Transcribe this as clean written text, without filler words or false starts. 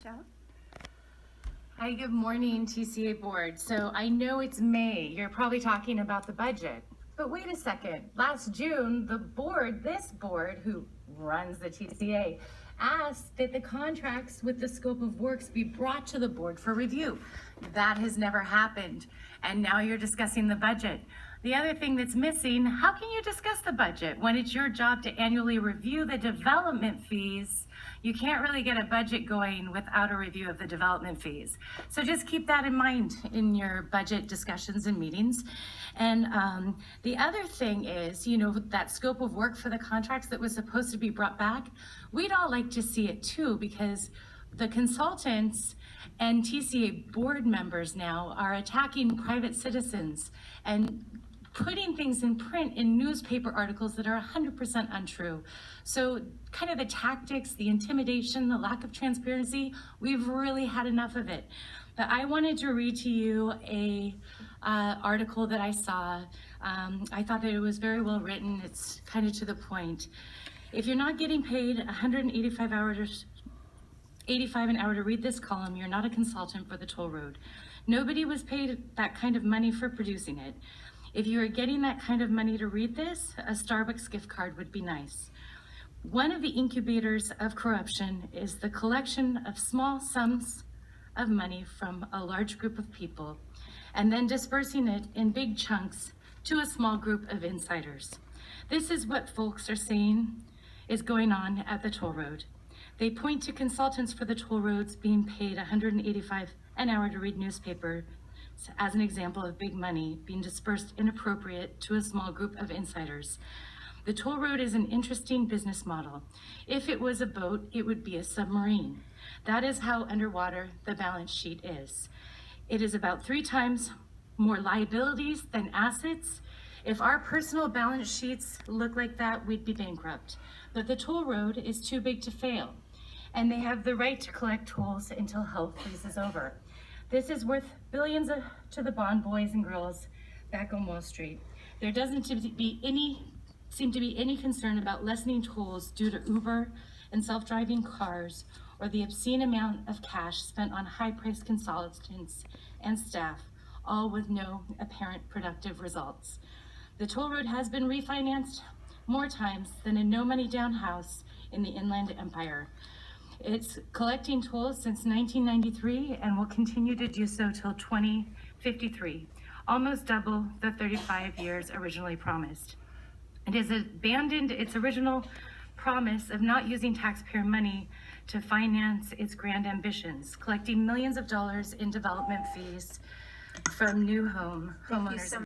Stella? Hi, good morning, TCA board. So I know it's May. You're probably talking about the budget. But wait a second. Last June, this board, who runs the TCA, asked that the contracts with the scope of works be brought to the board for review. That has never happened. And now you're discussing the budget. The other thing that's missing, how can you discuss the budget when it's your job to annually review the development fees? You can't really get a budget going without a review of the development fees. So just keep that in mind in your budget discussions and meetings. And the other thing is, that scope of work for the contracts that was supposed to be brought back, we'd all like to see it too, because the consultants and TCA board members now are attacking private citizens and putting things in print in newspaper articles that are 100% untrue. So kind of the tactics, the intimidation, the lack of transparency, we've really had enough of it. But I wanted to read to you a article that I saw. I thought that it was very well written. It's kind of to the point. If you're not getting paid 185 hours, 85 an hour to read this column, you're not a consultant for the toll road. Nobody was paid that kind of money for producing it. If you are getting that kind of money to read this, a Starbucks gift card would be nice. One of the incubators of corruption is the collection of small sums of money from a large group of people and then dispersing it in big chunks to a small group of insiders. This is what folks are saying is going on at the toll road. They point to consultants for the toll roads being paid $185 an hour to read newspaper as an example of big money being dispersed inappropriate to a small group of insiders. The toll road is an interesting business model. If it was a boat, it would be a submarine. That is how underwater the balance sheet is. It is about 3 times more liabilities than assets. If our personal balance sheets look like that, we'd be bankrupt. But the toll road is too big to fail, and they have the right to collect tolls until hell freezes over. This is worth billions to the bond boys and girls back on Wall Street. There doesn't seem to be any concern about lessening tolls due to Uber and self-driving cars or the obscene amount of cash spent on high-priced consultants and staff, all with no apparent productive results. The toll road has been refinanced more times than a no-money-down house in the Inland Empire. It's collecting tolls since 1993 and will continue to do so till 2053, almost double the 35 years originally promised. It has abandoned its original promise of not using taxpayer money to finance its grand ambitions, collecting millions of dollars in development fees from new homeowners.